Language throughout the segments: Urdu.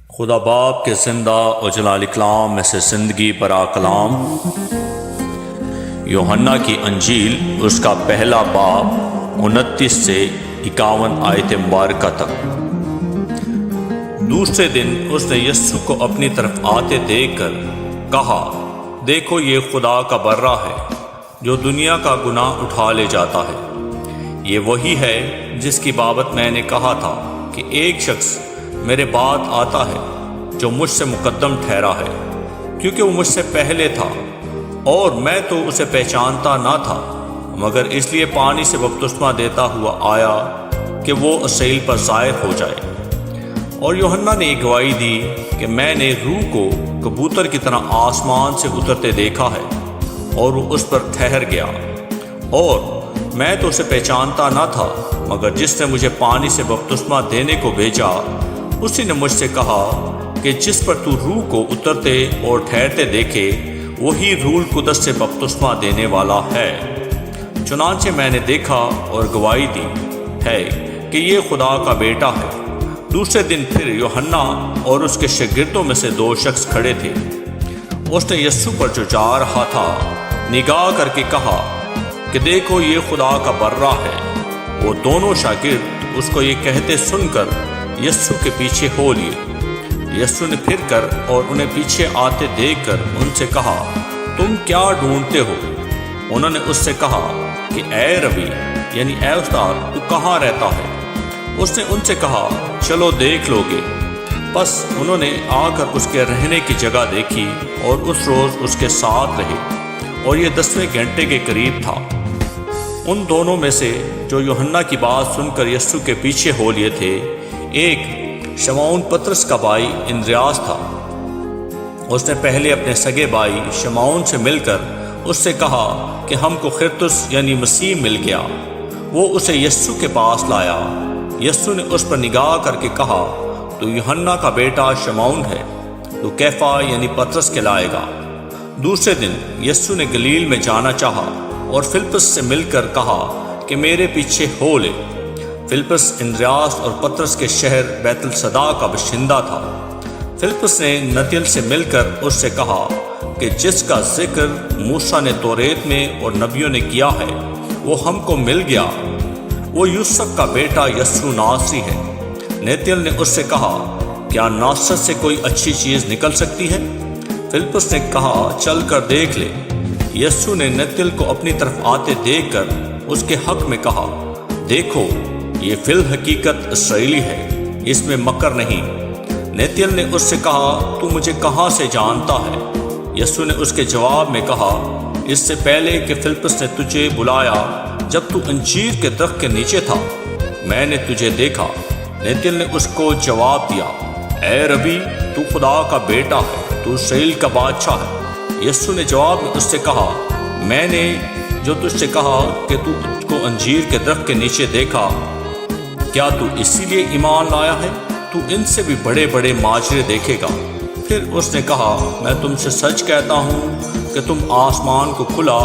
خدا باپ کے زندہ و جلال کلام میں سے زندگی برا کلام، یوحنا کی انجیل اس کا پہلا باب 29 سے 51 آیت مبارکہ تک۔ دوسرے دن اس نے یسوع کو اپنی طرف آتے دیکھ کر کہا، دیکھو یہ خدا کا برہ ہے جو دنیا کا گناہ اٹھا لے جاتا ہے۔ یہ وہی ہے جس کی بابت میں نے کہا تھا کہ ایک شخص میرے بعد آتا ہے جو مجھ سے مقدم ٹھہرا ہے، کیونکہ وہ مجھ سے پہلے تھا اور میں تو اسے پہچانتا نہ تھا، مگر اس لیے پانی سے بپتسمہ دیتا ہوا آیا کہ وہ اسرائیل پر ظاہر ہو جائے۔ اور یوحنا نے یہ گواہی دی کہ میں نے روح کو کبوتر کی طرح آسمان سے اترتے دیکھا ہے اور وہ اس پر ٹھہر گیا، اور میں تو اسے پہچانتا نہ تھا، مگر جس نے مجھے پانی سے بپتسمہ دینے کو بھیجا اسی نے مجھ سے کہا کہ جس پر تو روح کو اترتے اور ٹھہرتے دیکھے وہی روح القدس سے بپتسمہ دینے والا ہے۔ چنانچہ میں نے دیکھا اور گواہی دی ہے کہ یہ خدا کا بیٹا ہے۔ دوسرے دن پھر یوحنا اور اس کے شاگردوں میں سے 2 شخص کھڑے تھے۔ اس نے یسوع پر جو جا رہا تھا نگاہ کر کے کہا کہ دیکھو یہ خدا کا برہ ہے۔ وہ دونوں شاگرد اس کو یہ کہتے سن کر یسوع کے پیچھے ہو لیے۔ یسوع نے پھر کر اور انہیں پیچھے آتے دیکھ کر ان سے کہا، تم کیا ڈھونڈتے ہو؟ انہوں نے اس سے کہا کہ اے ربی، یعنی اے استاد، تو کہاں رہتا ہے؟ اس نے ان سے کہا، چلو دیکھ لو گے۔ بس انہوں نے آ کر اس کے رہنے کی جگہ دیکھی اور اس روز اس کے ساتھ رہے، اور یہ 10ویں گھنٹے کے قریب تھا۔ ان دونوں میں سے جو یوحنا کی بات سن کر یسوع کے پیچھے ہو لیے تھے، ایک شمعون پطرس کا بھائی اندریاس تھا۔ اس نے پہلے اپنے سگے بھائی شمعون سے مل کر اس سے کہا کہ ہم کو خرطس یعنی مسیح مل گیا۔ وہ اسے یسوع کے پاس لایا۔ یسوع نے اس پر نگاہ کر کے کہا، تو یوحنا کا بیٹا شمعون ہے، تو کیفا یعنی پطرس کہلائے گا۔ دوسرے دن یسوع نے گلیل میں جانا چاہا اور فلپس سے مل کر کہا کہ میرے پیچھے ہو لے۔ فلپس اندریاس اور پطرس کے شہر بیت الصدا کا باشندہ تھا۔ فلپس نے نتنیل سے مل کر اس سے کہا کہ جس کا ذکر موسیٰ نے توریت میں اور نبیوں نے کیا ہے وہ ہم کو مل گیا، وہ یوسف کا بیٹا یسوع ناصری ہے۔ نتنیل نے اس سے کہا، کیا ناصرت سے کوئی اچھی چیز نکل سکتی ہے؟ فلپس نے کہا، چل کر دیکھ لے۔ یسوع نے نتنیل کو اپنی طرف آتے دیکھ کر اس کے حق میں کہا، دیکھو یہ فی الحقیقت اسرائیلی ہے، اس میں مکر نہیں۔ نتنیل نے اس سے کہا، تو مجھے کہاں سے جانتا ہے؟ یسوع نے اس کے جواب میں کہا، اس سے پہلے کہ فلپس نے تجھے بلایا، جب تو انجیر کے درخت کے نیچے تھا، میں نے تجھے دیکھا۔ نتنیل نے اس کو جواب دیا، اے ربی، تو خدا کا بیٹا ہے، تو اسرائیل کا بادشاہ ہے۔ یسوع نے جواب میں اس سے کہا، میں نے جو تجھ سے کہا کہ تو تجھ کو انجیر کے درخت کے نیچے دیکھا، کیا تو اسی لیے ایمان لایا ہے؟ تو ان سے بھی بڑے بڑے ماجرے دیکھے گا۔ پھر اس نے کہا، میں تم سے سچ کہتا ہوں کہ تم آسمان کو کھلا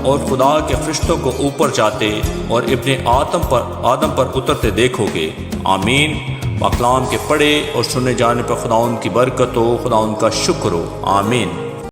اور خدا کے فرشتوں کو اوپر جاتے اور ابن آدم پر اترتے دیکھو گے۔ آمین۔ کلام کے پڑھے اور سنے جانے پر خدا ان کی برکت ہو، خدا ان کا شکر ہو۔ آمین۔